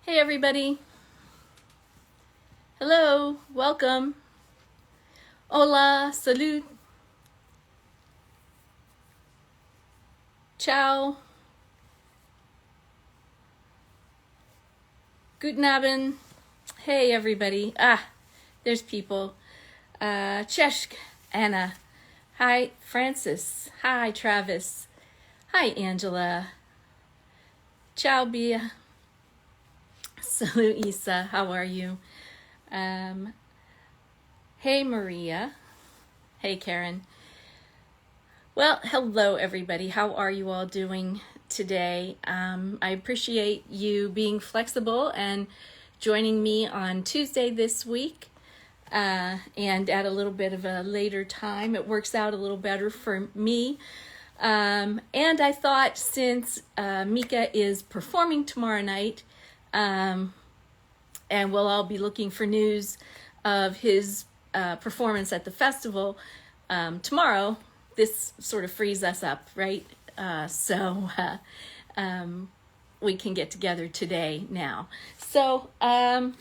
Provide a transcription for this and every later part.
Hey everybody. Hello, welcome. Hola, salud. Ciao. Guten Abend. Hey everybody. There's people. Cheshk, Anna. Hi, Francis. Hi, Travis. Hi, Angela. Ciao, Bia. Salute, Isa. How are you? Hey, Maria. Hey, Karen. Well, hello, everybody. How are you all doing today? I appreciate you being flexible and joining me on Tuesday this week and at a little bit of a later time. It works out a little better for me. And I thought since Mika is performing tomorrow night, and we'll all be looking for news of his performance at the festival tomorrow, this sort of frees us up, right? So we can get together today now. So, like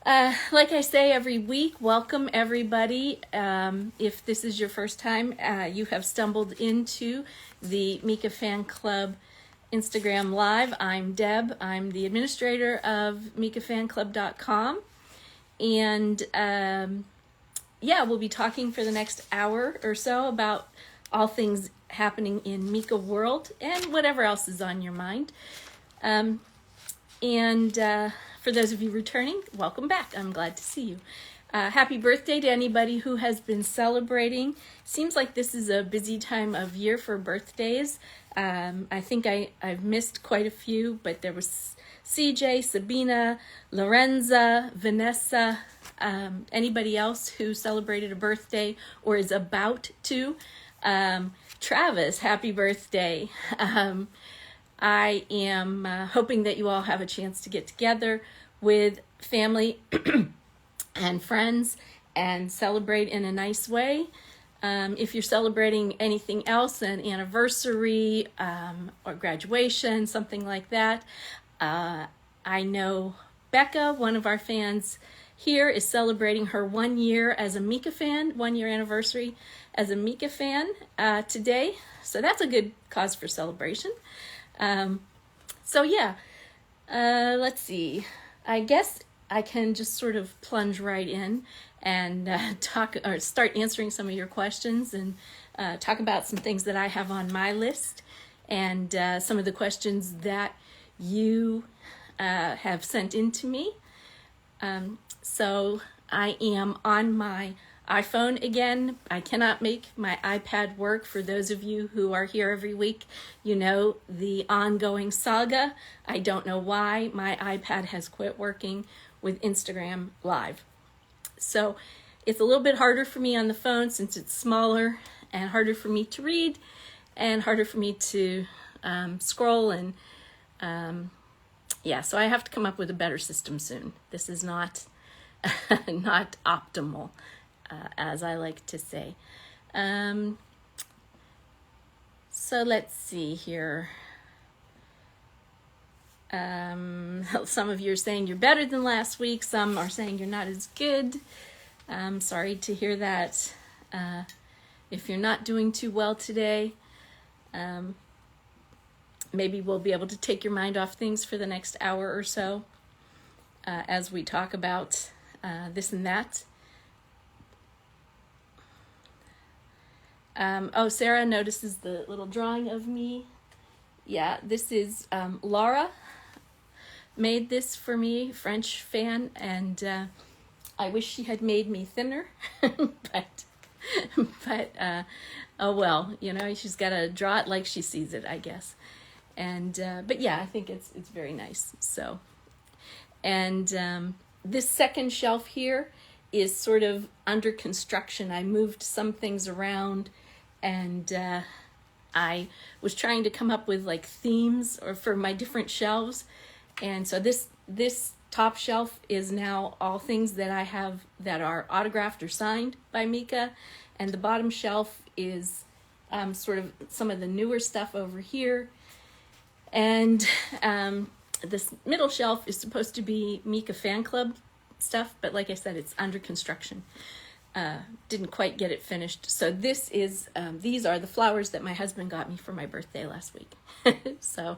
I say every week, welcome everybody. If this is your first time, you have stumbled into the Mika Fan Club Instagram Live. I'm Deb. I'm the administrator of MikaFanClub.com. And we'll be talking for the next hour or so about all things happening in Mika world and whatever else is on your mind. For those of you returning, welcome back. I'm glad to see you. Happy birthday to anybody who has been celebrating. Seems like this is a busy time of year for birthdays. I think I've missed quite a few, but there was CJ, Sabina, Lorenza, Vanessa, anybody else who celebrated a birthday or is about to. Travis, happy birthday. I am hoping that you all have a chance to get together with family and friends and celebrate in a nice way. If you're celebrating anything else, an anniversary or graduation, something like that, I know Becca, one of our fans here, is celebrating her 1 year as a Mika fan, 1 year anniversary as a Mika fan today. So that's a good cause for celebration. Let's see. I guess I can just sort of plunge right in and start answering some of your questions and talk about some things that I have on my list and some of the questions that you have sent in to me. So I am on my iPhone again. I cannot make my iPad work. For those of you who are here every week, you know the ongoing saga. I don't know why my iPad has quit working with Instagram Live. So it's a little bit harder for me on the phone since it's smaller and harder for me to read and harder for me to scroll and so I have to come up with a better system soon. This is not not optimal, as I like to say. So let's see here. Some of you are saying you're better than last week. Some are saying you're not as good. I'm sorry to hear that. If you're not doing too well today, maybe we'll be able to take your mind off things for the next hour or so as we talk about this and that. Sarah notices the little drawing of me. Yeah, this is Laura made this for me, French fan, and I wish she had made me thinner, but oh well, she's got to draw it like she sees it, I guess. And but yeah, I think it's very nice. So, and this second shelf here is sort of under construction. I moved some things around, and I was trying to come up with like themes or for my different shelves, and so this top shelf is now all things that I have that are autographed or signed by Mika, and the bottom shelf is sort of some of the newer stuff over here. And This middle shelf is supposed to be Mika fan club stuff, but like I said, it's under construction. Didn't quite get it finished. So this is, these are the flowers that my husband got me for my birthday last week. So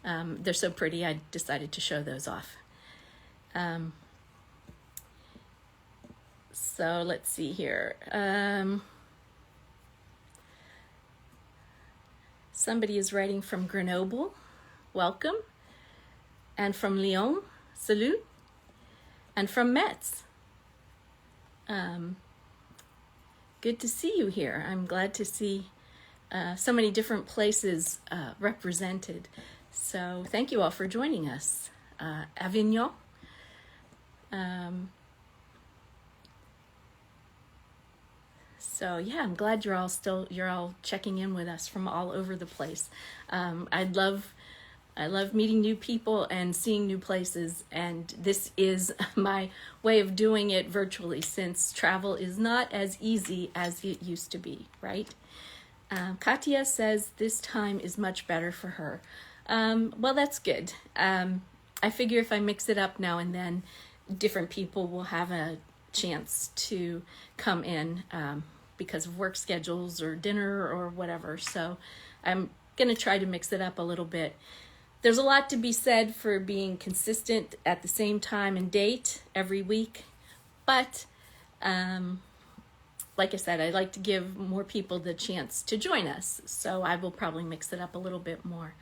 they're so pretty, I decided to show those off. So let's see here. Somebody is writing from Grenoble. Welcome. And from Lyon. Salut. And from Metz. Good to see you here. I'm glad to see so many different places represented. So thank you all for joining us. Avignon. So yeah, I'm glad you're all checking in with us from all over the place. I love meeting new people and seeing new places, and this is my way of doing it virtually, since travel is not as easy as it used to be, right? Katya says this time is much better for her. Well, that's good. I figure if I mix it up now and then, different people will have a chance to come in because of work schedules or dinner or whatever. So I'm going to try to mix it up a little bit. There's a lot to be said for being consistent at the same time and date every week. But like I said, I'd like to give more people the chance to join us. So I will probably mix it up a little bit more.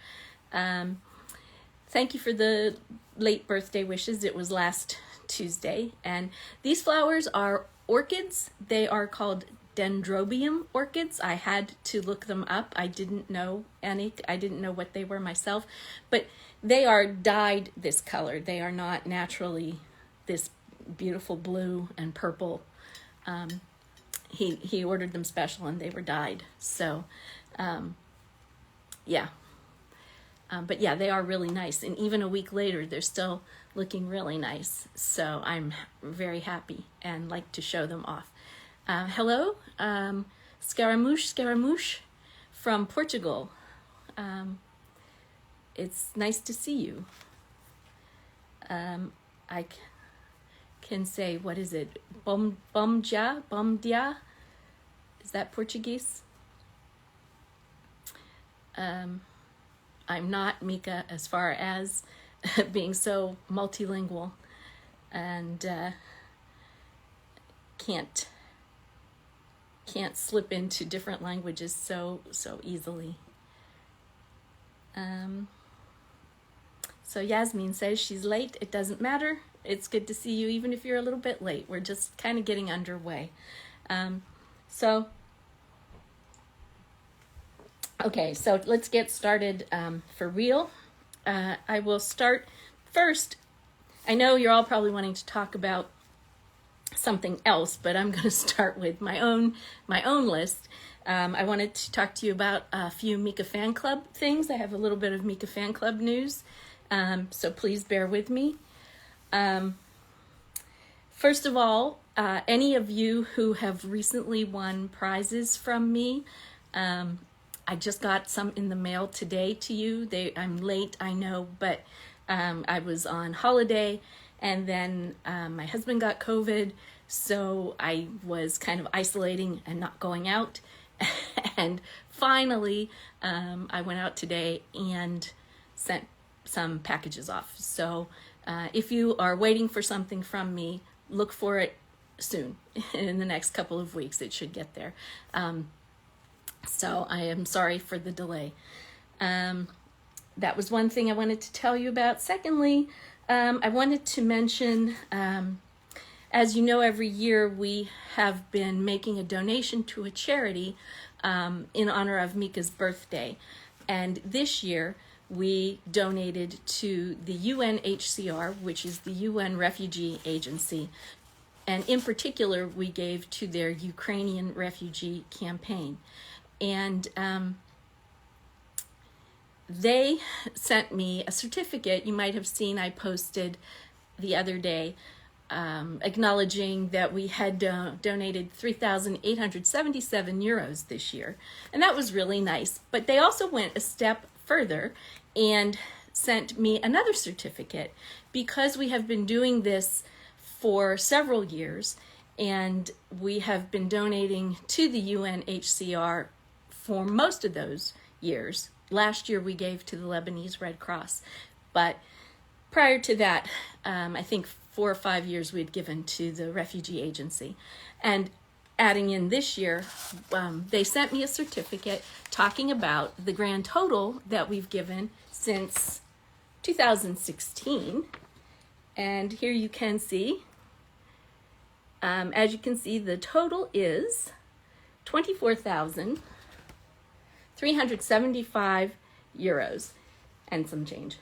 Thank you for the late birthday wishes. It was last Tuesday. And these flowers are orchids. They are called dendrobium orchids. I had to look them up. I didn't know any. I didn't know what they were myself. But they are dyed this color. They are not naturally this beautiful blue and purple. He ordered them special and they were dyed. So, yeah. But yeah, they are really nice. And even a week later, they're still looking really nice. So I'm very happy and like to show them off. Hello, Scaramouche from Portugal. It's nice to see you. I can say, what is it? Bom dia? Is that Portuguese? I'm not Mika as far as being so multilingual, and can't slip into different languages so easily. So Yasmin says she's late. It doesn't matter. It's good to see you even if you're a little bit late. We're just kind of getting underway. Okay, so let's get started for real. I will start first. I know you're all probably wanting to talk about something else, but I'm going to start with my own list. I wanted to talk to you about a few Mika Fan Club things. I have a little bit of Mika Fan Club news, so please bear with me. First of all, any of you who have recently won prizes from me, I just got some in the mail today to you. I'm late, I know, but I was on holiday, and then my husband got COVID, so I was kind of isolating and not going out. And finally, I went out today and sent some packages off. So if you are waiting for something from me, look for it soon. In the next couple of weeks, it should get there. So I am sorry for the delay. That was one thing I wanted to tell you about. Secondly, I wanted to mention, as you know, every year we have been making a donation to a charity in honor of Mika's birthday. And this year we donated to the UNHCR, which is the UN Refugee Agency. And in particular, we gave to their Ukrainian refugee campaign. And they sent me a certificate. You might have seen I posted the other day acknowledging that we had donated 3,877 euros this year. And that was really nice. But they also went a step further and sent me another certificate because we have been doing this for several years, and we have been donating to the UNHCR for most of those years. Last year we gave to the Lebanese Red Cross, but prior to that, I think 4 or 5 years we had given to the Refugee Agency. And adding in this year, they sent me a certificate talking about the grand total that we've given since 2016. And here you can see, as you can see, the total is 24,375 euros and some change.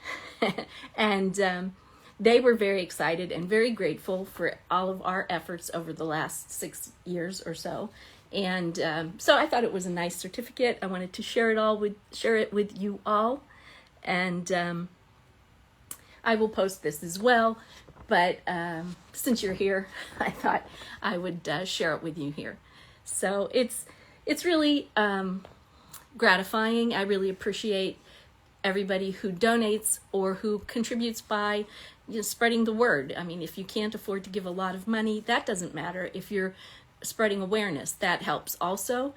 And they were very excited and very grateful for all of our efforts over the last 6 years or so. And so I thought it was a nice certificate. I wanted to share it with you all. And I will post this as well. But since you're here, I thought I would share it with you here. So it's really gratifying. I really appreciate everybody who donates or who contributes by spreading the word. I mean, if you can't afford to give a lot of money, that doesn't matter. If you're spreading awareness, that helps also.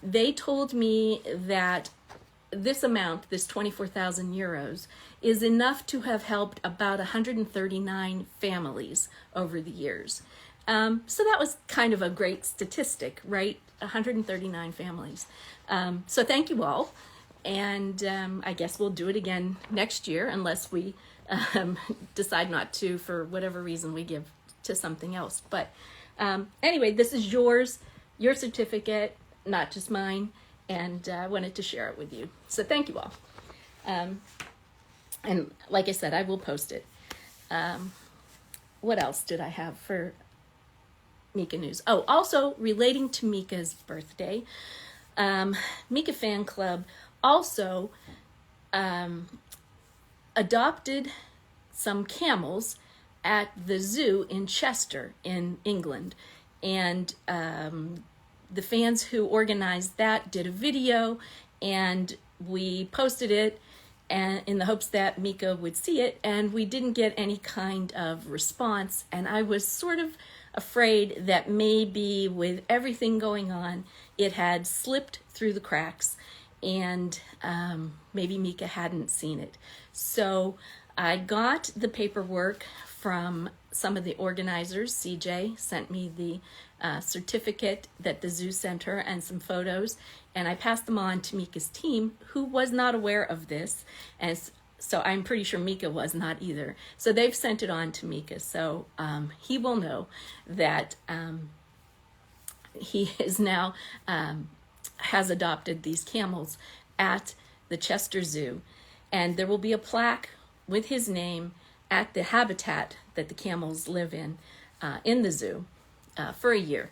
They told me that this amount, this 24,000 euros, is enough to have helped about 139 families over the years. So that was kind of a great statistic, right? 139 families. So thank you all. And I guess we'll do it again next year unless we decide not to, for whatever reason we give to something else. But anyway, this is your certificate, not just mine, and I wanted to share it with you. So thank you all. And like I said, I will post it. What else did I have for Mika news? Oh, also relating to Mika's birthday, Mika Fan Club also adopted some camels at the zoo in Chester in England. And the fans who organized that did a video, and we posted it and in the hopes that Mika would see it, and we didn't get any kind of response. And I was sort of afraid that maybe with everything going on, it had slipped through the cracks, and maybe Mika hadn't seen it. So I got the paperwork from some of the organizers. CJ sent me the certificate that the zoo sent her and some photos, and I passed them on to Mika's team, who was not aware of this, and so I'm pretty sure Mika was not either. So they've sent it on to Mika, so he will know that he is now has adopted these camels at the Chester Zoo, and there will be a plaque with his name at the habitat that the camels live in the zoo for a year.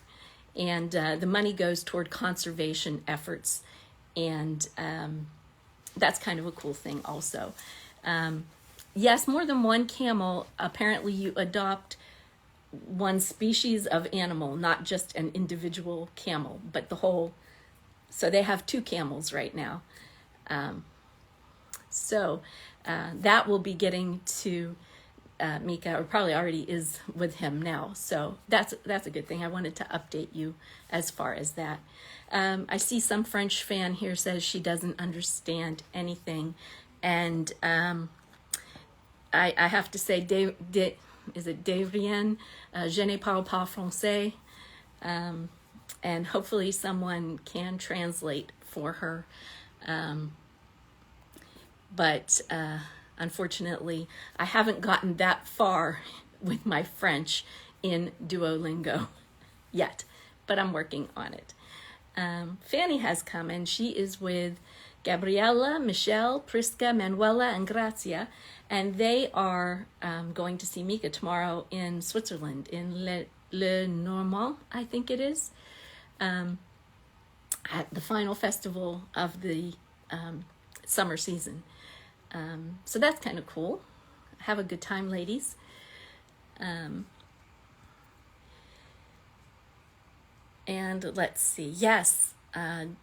And the money goes toward conservation efforts, and that's kind of a cool thing also. Yes, more than one camel, apparently you adopt one species of animal, not just an individual camel, but the whole. So they have 2 camels right now. So that will be getting to Mika, or probably already is with him now. So that's a good thing. I wanted to update you as far as that. I see some French fan here says she doesn't understand anything. And I have to say, is it Devrien? Je ne parle pas français. And hopefully someone can translate for her. But unfortunately, I haven't gotten that far with my French in Duolingo yet, but I'm working on it. Fanny has come, and she is with Gabriella, Michelle, Prisca, Manuela, and Grazia, and they are going to see Mika tomorrow in Switzerland, in Le Normand, I think it is, at the final festival of the summer season. So that's kind of cool. Have a good time, ladies. And let's see. Yes,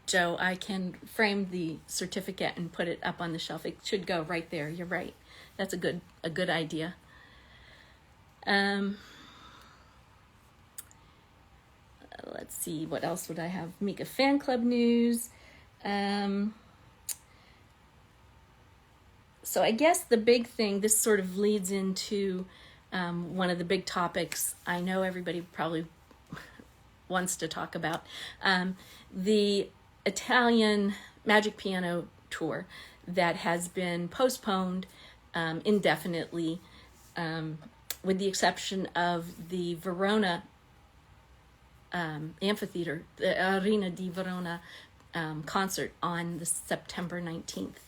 Joe, I can frame the certificate and put it up on the shelf. It should go right there. You're right. That's a good idea. Let's see, what else would I have? Mika fan club news. So I guess the big thing, this sort of leads into one of the big topics I know everybody probably wants to talk about, the Italian Magic Piano Tour that has been postponed indefinitely, with the exception of the Verona amphitheater, the Arena di Verona concert on the September 19th.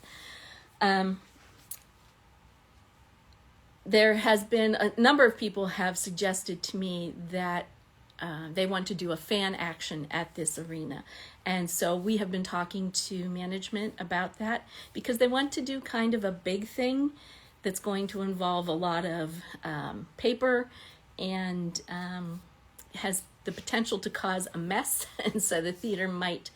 There has been a number of people have suggested to me that they want to do a fan action at this arena. And so we have been talking to management about that because they want to do kind of a big thing that's going to involve a lot of paper and has the potential to cause a mess. And so the theater might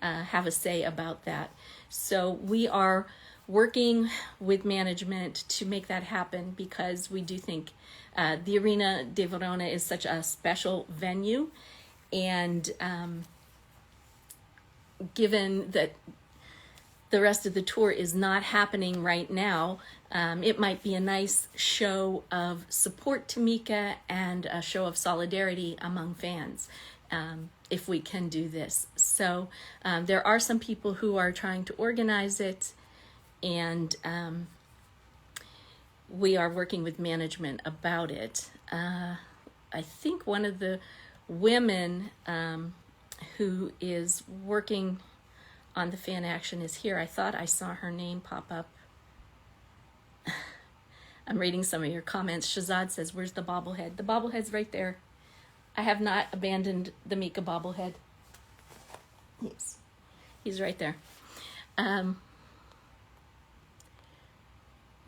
have a say about that. So we are working with management to make that happen because we do think the Arena di Verona is such a special venue, and given that the rest of the tour is not happening right now, it might be a nice show of support to Mika and a show of solidarity among fans if we can do this. So there are some people who are trying to organize it, and we are working with management about it. I think one of the women who is working on the fan action is here. I thought I saw her name pop up. I'm reading some of your comments. Shazad says, where's the bobblehead? The bobblehead's right there. I have not abandoned the Mika bobblehead. He's right there.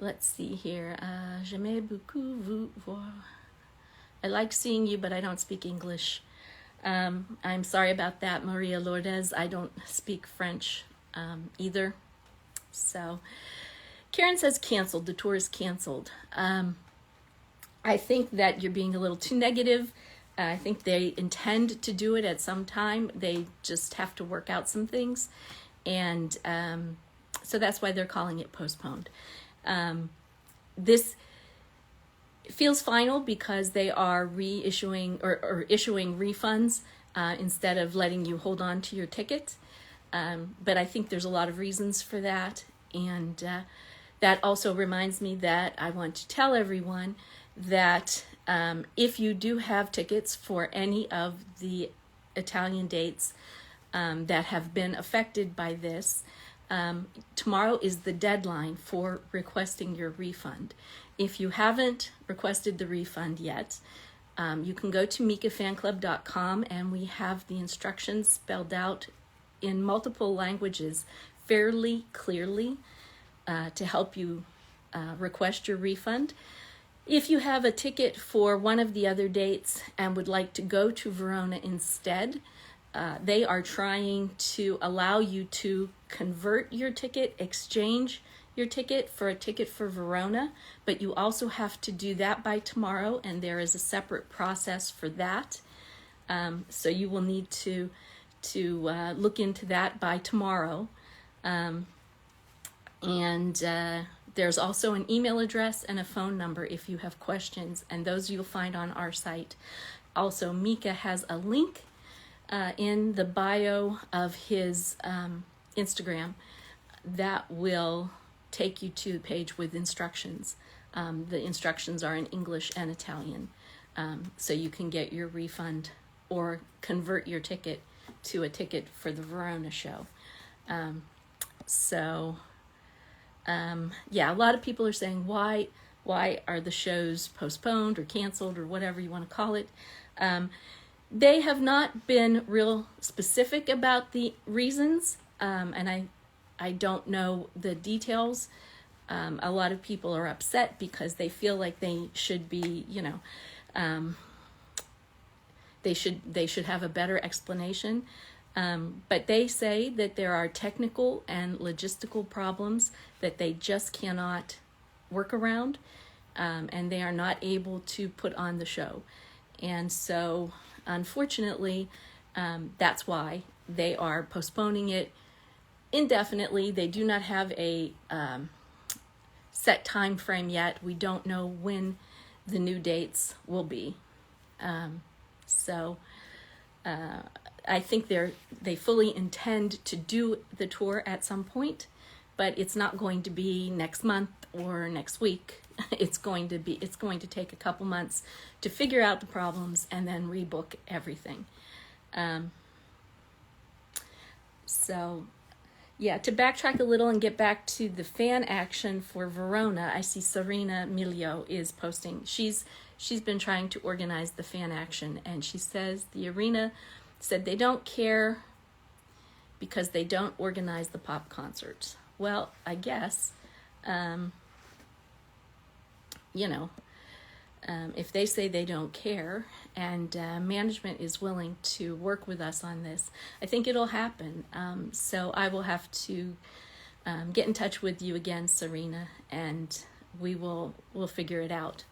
Let's see here. J'aime beaucoup vous voir. I like seeing you, but I don't speak English. I'm sorry about that, Maria Lourdes. I don't speak French either. So, Karen says canceled. The tour is canceled. I think that you're being a little too negative. I think they intend to do it at some time. They just have to work out some things. And so that's why they're calling it postponed. This feels final because they are reissuing or issuing refunds instead of letting you hold on to your ticket. But I think there's a lot of reasons for that. And that also reminds me that I want to tell everyone that if you do have tickets for any of the Italian dates that have been affected by this, tomorrow is the deadline for requesting your refund. If you haven't requested the refund yet, you can go to mikafanclub.com, and we have the instructions spelled out in multiple languages fairly clearly to help you request your refund. If you have a ticket for one of the other dates and would like to go to Verona instead, they are trying to allow you to convert your ticket, exchange your ticket for a ticket for Verona, but you also have to do that by tomorrow, and there is a separate process for that. So you will need to look into that by tomorrow. There's also an email address and a phone number if you have questions, and those you'll find on our site. Also, Mika has a link in the bio of his Instagram that will take you to the page with instructions. The instructions are in English and Italian, so you can get your refund or convert your ticket to a ticket for the Verona show. Yeah, a lot of people are saying, why are the shows postponed or canceled or whatever you want to call it? They have not been real specific about the reasons, and I don't know the details. A lot of people are upset because they feel like they should be, they should have a better explanation. But they say that there are technical and logistical problems that they just cannot work around, and they are not able to put on the show. And so, unfortunately, that's why they are postponing it indefinitely. They do not have a set time frame yet. We don't know when the new dates will be. I think they fully intend to do the tour at some point, but it's not going to be next month or next week. It's going to take a couple months to figure out the problems and then rebook everything. To backtrack a little and get back to the fan action for Verona, I see Serena Miglio is posting. She's been trying to organize the fan action, and she says the arena said they don't care because they don't organize the pop concerts. Well, I guess, if they say they don't care and management is willing to work with us on this, I think it'll happen. So I will have to get in touch with you again, Serena, and we'll figure it out.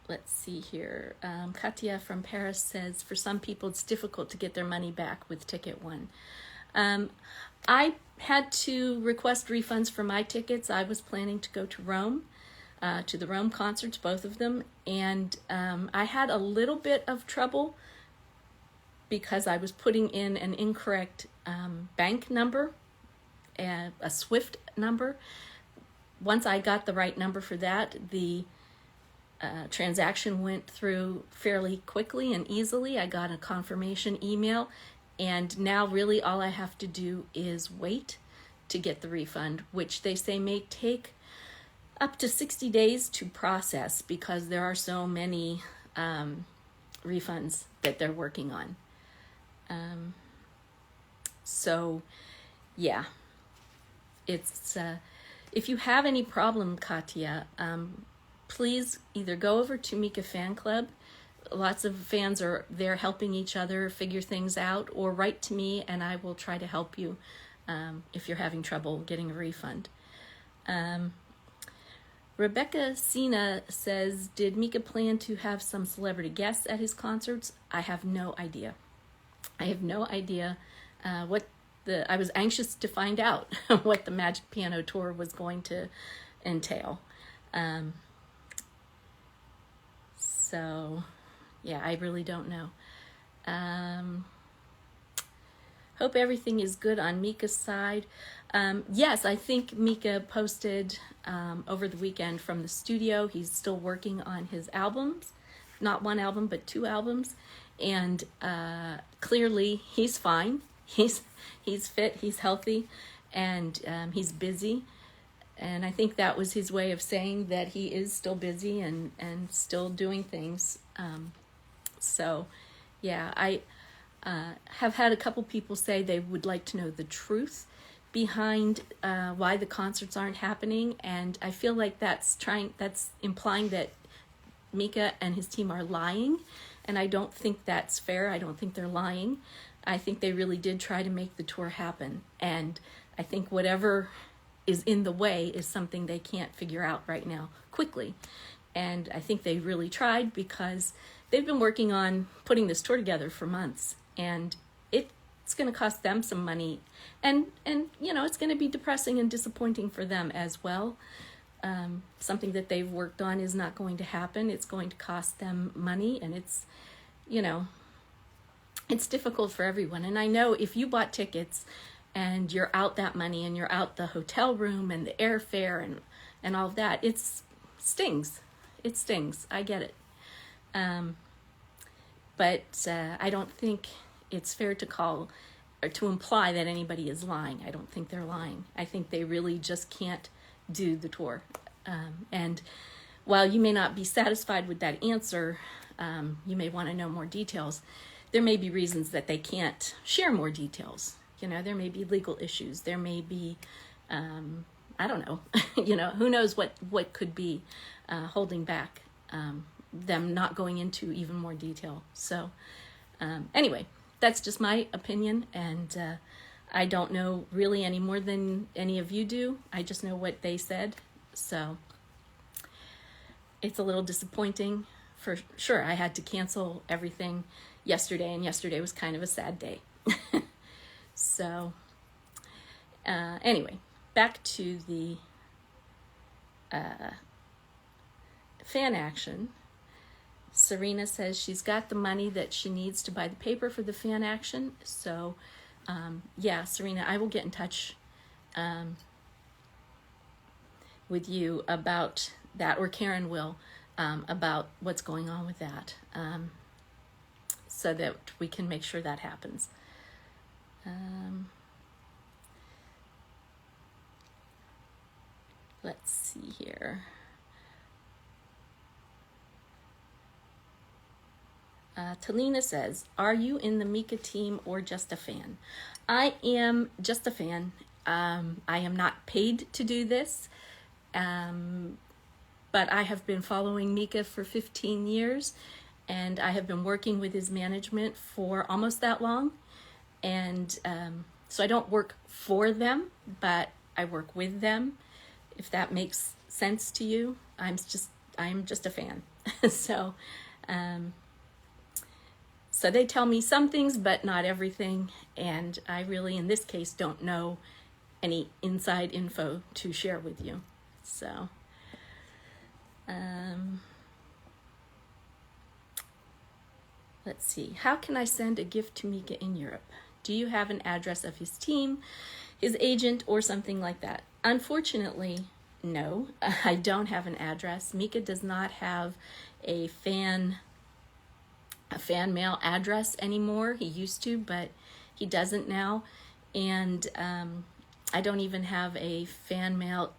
Let's see here. Katia from Paris says, for some people it's difficult to get their money back with Ticket One. I had to request refunds for my tickets. I was planning to go to Rome, to the Rome concerts, both of them, and I had a little bit of trouble because I was putting in an incorrect bank number, a SWIFT number. Once I got the right number for that, the transaction went through fairly quickly and easily. I got a confirmation email, and now really all I have to do is wait to get the refund, which they say may take up to 60 days to process because there are so many refunds that they're working on. It's if you have any problem, Katia, please either go over to Mika Fan Club. Lots of fans are there helping each other figure things out, or write to me and I will try to help you if you're having trouble getting a refund. Rebecca Sina says, did Mika plan to have some celebrity guests at his concerts? I have no idea. I was anxious to find out what the Magic Piano Tour was going to entail. I really don't know. Hope everything is good on Mika's side. Yes, I think Mika posted over the weekend from the studio. He's still working on his albums, not one album, but 2 albums. And clearly he's fine. He's fit, he's healthy, and he's busy. And I think that was his way of saying that he is still busy and still doing things. I have had a couple people say they would like to know the truth behind why the concerts aren't happening. And I feel like that's implying that Mika and his team are lying. And I don't think that's fair. I don't think they're lying. I think they really did try to make the tour happen. And I think whatever is in the way is something they can't figure out right now quickly. And I think they really tried because they've been working on putting this tour together for months, and it's going to cost them some money, and it's going to be depressing and disappointing for them as well. Something that they've worked on is not going to happen. It's going to cost them money, and it's difficult for everyone. And I know if you bought tickets and you're out that money and you're out the hotel room and the airfare and all of that, it stings. It stings. I get it. But I don't think it's fair to call or to imply that anybody is lying. I don't think they're lying. I think they really just can't do the tour. And while you may not be satisfied with that answer, you may want to know more details. There may be reasons that they can't share more details. There may be legal issues. There may be, I don't know, who knows what could be holding back them not going into even more detail. So anyway, that's just my opinion, and I don't know really any more than any of you do. I just know what they said. So it's a little disappointing for sure. I had to cancel everything yesterday, and yesterday was kind of a sad day. So anyway, back to the fan action. Serena says she's got the money that she needs to buy the paper for the fan action. So yeah, Serena, I will get in touch with you about that, or Karen will, about what's going on with that, so that we can make sure that happens. Let's see here. Talina says, are you in the Mika team or just a fan? I am just a fan. I am not paid to do this, but I have been following Mika for 15 years, and I have been working with his management for almost that long. And so I don't work for them, but I work with them, if that makes sense to you. I'm just a fan. So so they tell me some things, but not everything. And I really, in this case, don't know any inside info to share with you. So, let's see. How can I send a gift to Mika in Europe? Do you have an address of his team, his agent, or something like that? Unfortunately, no, I don't have an address. Mika does not have a fan mail address anymore. He used to, but he doesn't now. And I don't even have a fan mail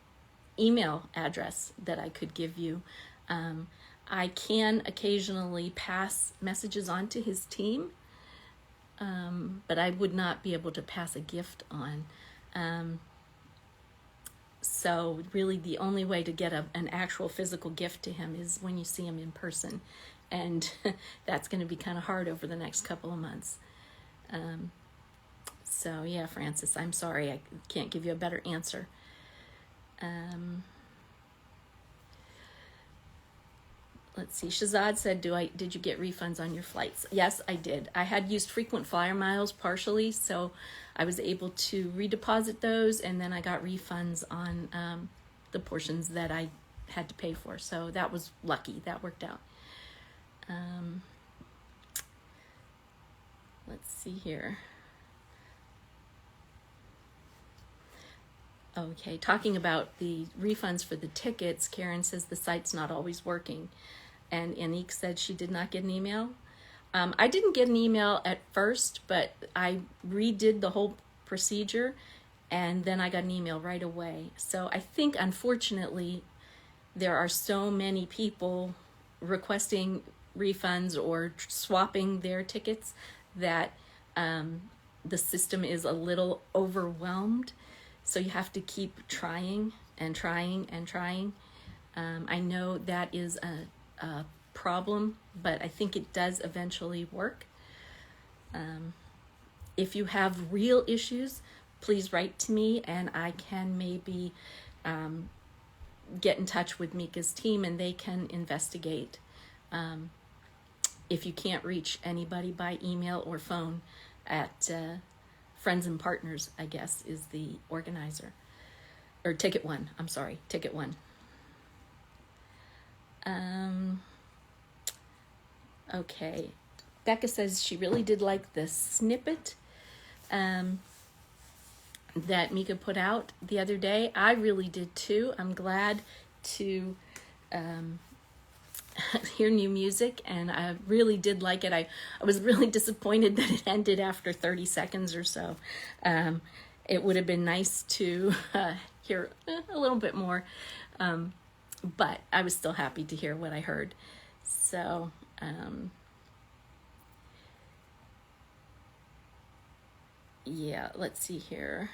email address that I could give you. I can occasionally pass messages on to his team, but I would not be able to pass a gift on. So really the only way to get an actual physical gift to him is when you see him in person. And that's going to be kind of hard over the next couple of months. So yeah, Francis, I'm sorry, I can't give you a better answer. Let's see, Shazad said, did you get refunds on your flights? Yes, I did. I had used frequent flyer miles partially, so I was able to redeposit those, and then I got refunds on the portions that I had to pay for. So that was lucky, that worked out. Let's see here. Okay, talking about the refunds for the tickets, Karen says the site's not always working. And Anik said she did not get an email. I didn't get an email at first, but I redid the whole procedure, and then I got an email right away. So I think, unfortunately, there are so many people requesting refunds or swapping their tickets that the system is a little overwhelmed. So you have to keep trying and trying and trying. I know that is a problem, but I think it does eventually work. If you have real issues, please write to me, and I can maybe get in touch with Mika's team, and they can investigate. If you can't reach anybody by email or phone at Friends and Partners, I guess, is the organizer. Or Ticket One, I'm sorry, Ticket One. Okay. Becca says she really did like the snippet that Mika put out the other day. I really did too. I'm glad to hear new music, and I really did like it. I was really disappointed that it ended after 30 seconds or so. It would have been nice to hear a little bit more, but I was still happy to hear what I heard. So yeah, let's see here.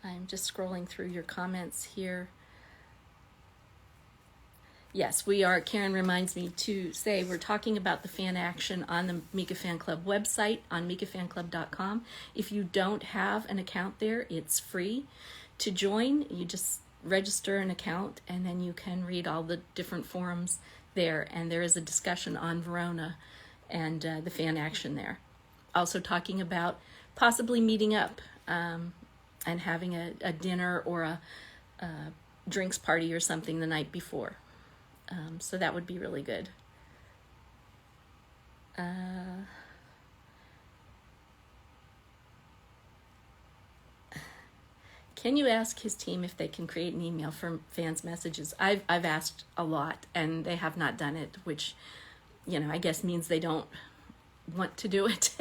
I'm just scrolling through your comments here. Yes, we are. Karen reminds me to say we're talking about the fan action on the Mika Fan Club website on mikafanclub.com. If you don't have an account there, it's free to join. You just register an account and then you can read all the different forums there. And there is a discussion on Verona and the fan action there. Also talking about possibly meeting up and having a dinner or a drinks party or something the night before. So that would be really good. Can you ask his team if they can create an email for fans' messages? I've asked a lot, and they have not done it, which, I guess means they don't want to do it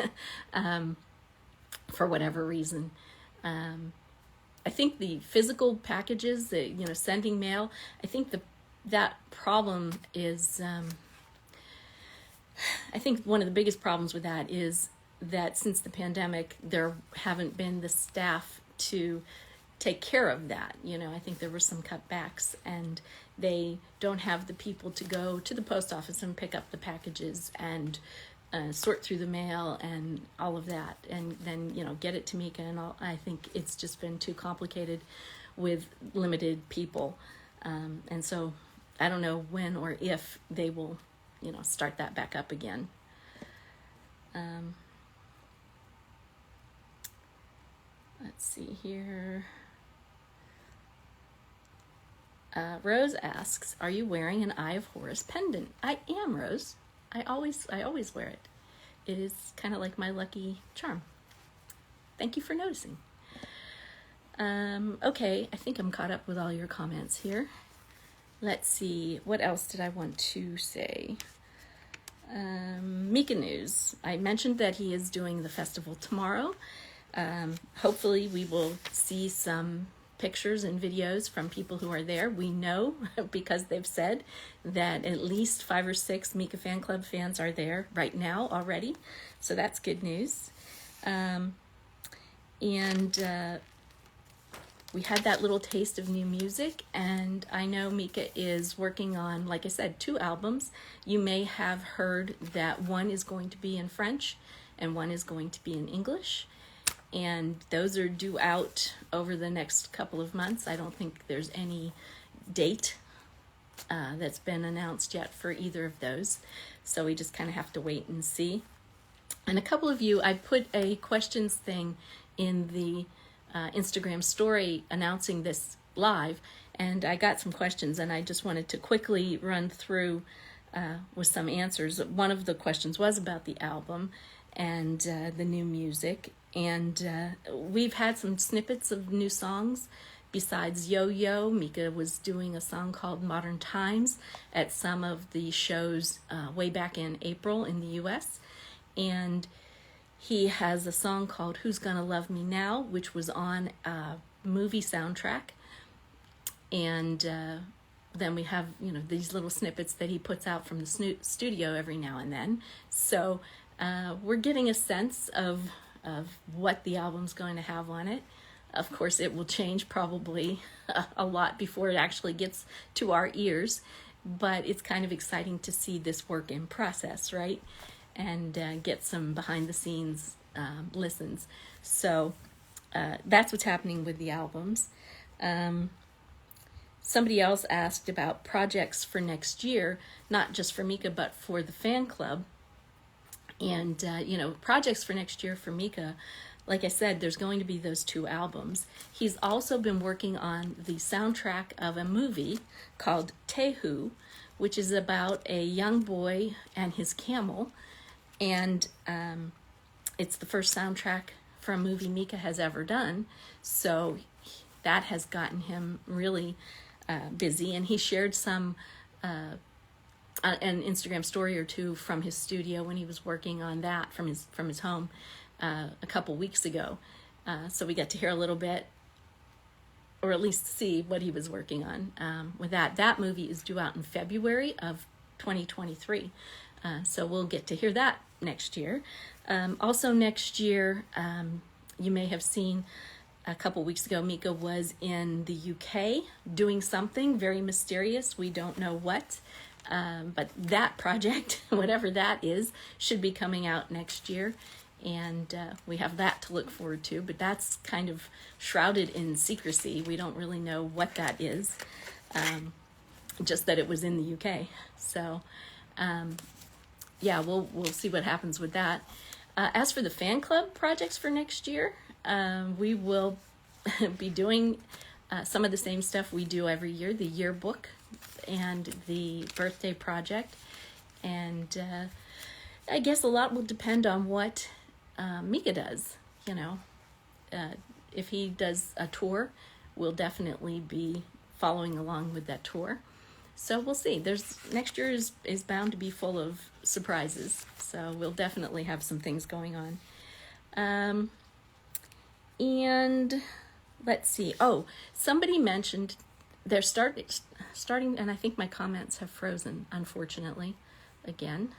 for whatever reason. I think the physical packages, sending mail, I think that problem is, I think one of the biggest problems with that is that since the pandemic, there haven't been the staff to take care of that. I think there were some cutbacks, and they don't have the people to go to the post office and pick up the packages and sort through the mail and all of that, and then get it to Mika and all. I think it's just been too complicated with limited people, and so I don't know when or if they will start that back up again. Let's see here. Rose asks, "Are you wearing an Eye of Horus pendant?" I am, Rose. I always wear it. It is kind of like my lucky charm. Thank you for noticing. Okay, I think I'm caught up with all your comments here. Let's see, what else did I want to say? Mika news. I mentioned that he is doing the festival tomorrow. Hopefully we will see some pictures and videos from people who are there. We know because they've said that at least 5 or 6 Mika Fan Club fans are there right now already. So that's good news. We had that little taste of new music, and I know Mika is working on, like I said, 2 albums. You may have heard that one is going to be in French and one is going to be in English. And those are due out over the next couple of months. I don't think there's any date that's been announced yet for either of those. So we just kind of have to wait and see. And a couple of you, I put a questions thing in the Instagram story announcing this live, and I got some questions, and I just wanted to quickly run through with some answers. One of the questions was about the album and the new music, and we've had some snippets of new songs besides Yo-Yo. Mika was doing a song called Modern Times at some of the shows way back in April in the US, and he has a song called Who's Gonna Love Me Now, which was on a movie soundtrack. And then we have, these little snippets that he puts out from the studio every now and then. So we're getting a sense of what the album's going to have on it. Of course, it will change probably a lot before it actually gets to our ears. But it's kind of exciting to see this work in process, right? And get some behind-the-scenes listens. So that's what's happening with the albums. Somebody else asked about projects for next year, not just for Mika, but for the fan club. And, projects for next year for Mika, like I said, there's going to be those 2 albums. He's also been working on the soundtrack of a movie called Tehu, which is about a young boy and his camel. And it's the first soundtrack for a movie Mika has ever done. So that has gotten him really busy. And he shared some an Instagram story or 2 from his studio when he was working on that from his home a couple weeks ago. So we got to hear a little bit, or at least see what he was working on with that. That movie is due out in February of 2023. So we'll get to hear that next year. Also next year, you may have seen a couple weeks ago, Mika was in the UK doing something very mysterious. We don't know what, but that project, whatever that is, should be coming out next year. And we have that to look forward to, but that's kind of shrouded in secrecy. We don't really know what that is, just that it was in the UK. So, yeah, we'll see what happens with that. As for the fan club projects for next year, we will be doing some of the same stuff we do every year, the yearbook and the birthday project. And I guess a lot will depend on what Mika does. You know, if he does a tour, we'll definitely be following along with that tour. So we'll see. Next year is bound to be full of surprises. So we'll definitely have some things going on. And let's see. Oh, somebody mentioned they're starting, and I think my comments have frozen, unfortunately, again.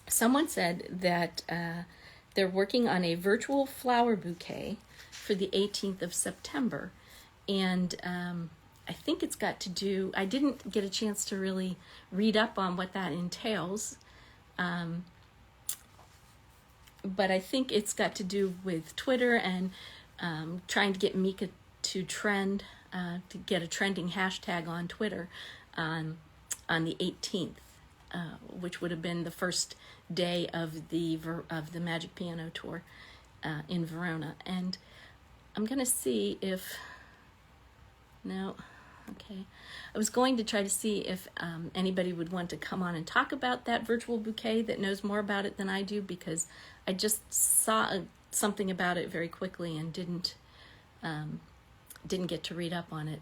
Someone said that they're working on a virtual flower bouquet for the 18th of September. And I think it's got to do, I didn't get a chance to really read up on what that entails. But I think it's got to do with Twitter and trying to get Mika to trend, to get a trending hashtag on Twitter on the 18th, which would have been the first day of the Magic Piano Tour in Verona. And I'm going to see if, no, okay. I was going to try to see if anybody would want to come on and talk about that virtual bouquet that knows more about it than I do, because I just saw something about it very quickly and didn't get to read up on it.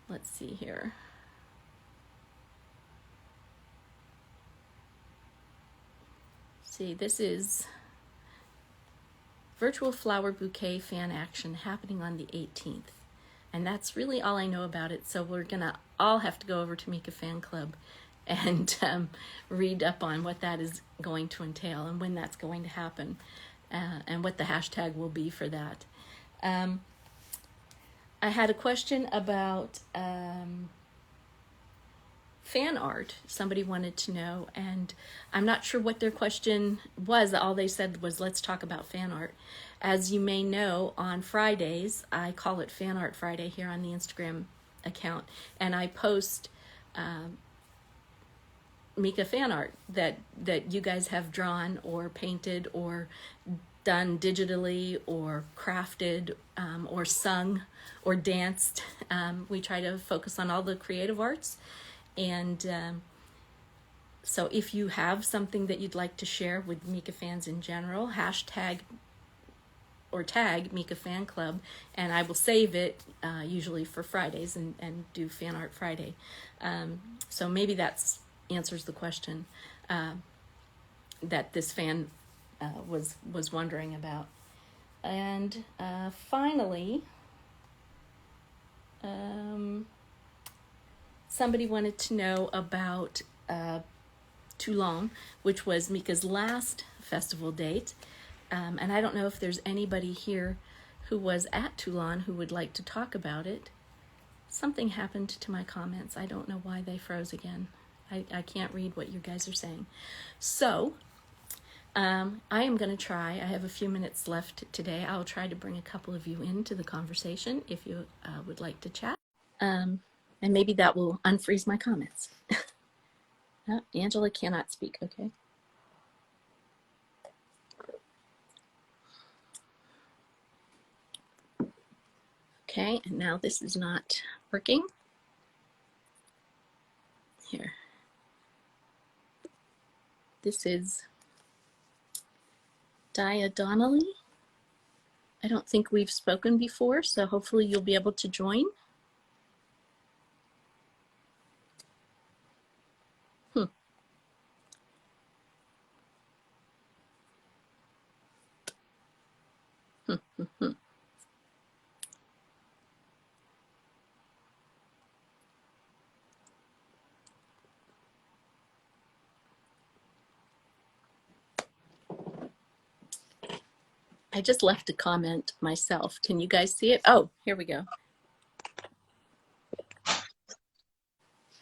Let's see here. See, this is virtual flower bouquet fan action happening on the 18th. And that's really all I know about it. So we're going to all have to go over to Mika Fan Club and read up on what that is going to entail and when that's going to happen, and what the hashtag will be for that. I had a question about fan art. Somebody wanted to know, and I'm not sure what their question was. All they said was, let's talk about fan art. As you may know, on Fridays, I call it Fan Art Friday here on the Instagram account, and I post Mika fan art that you guys have drawn or painted or done digitally or crafted or sung or danced. We try to focus on all the creative arts. And so if you have something that you'd like to share with Mika fans in general, hashtag or tag Mika Fan Club, and I will save it usually for Fridays and do Fan Art Friday. So maybe that answers the question that this fan was wondering about. And finally, somebody wanted to know about Toulon, which was Mika's last festival date. And I don't know if there's anybody here who was at Toulon who would like to talk about it. Something happened to my comments. I don't know why they froze again. I can't read what you guys are saying. So I am going to try. I have a few minutes left today. I'll try to bring a couple of you into the conversation if you would like to chat. And maybe that will unfreeze my comments. Oh, Angela cannot speak, okay. Okay, and now this is not working. Here. This is Dia Donnelly. I don't think we've spoken before, so hopefully you'll be able to join. I just left a comment myself. Can you guys see it? Oh, here we go.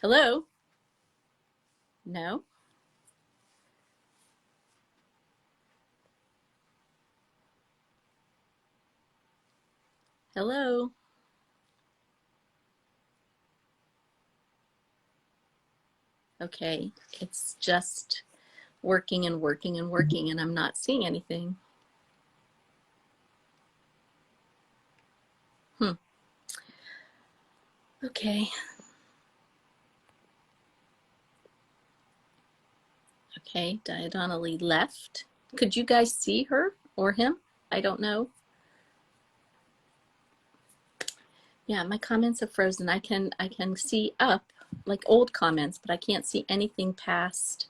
Hello? No? Hello? Okay, it's just working and working and working, and I'm not seeing anything. Okay. Okay, Diadonna Lee left. Could you guys see her or him? I don't know. Yeah, my comments are frozen. I can see up like old comments, but I can't see anything past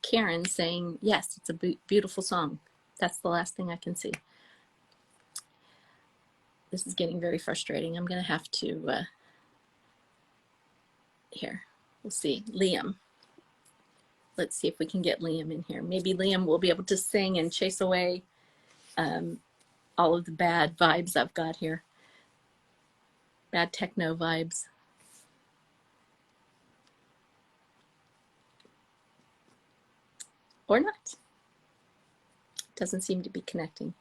Karen saying, yes, it's a beautiful song. That's the last thing I can see. This is getting very frustrating. I'm going to have to, here, we'll see. Liam. Let's see if we can get Liam in here. Maybe Liam will be able to sing and chase away all of the bad vibes I've got here. Bad techno vibes. Or not. Doesn't seem to be connecting.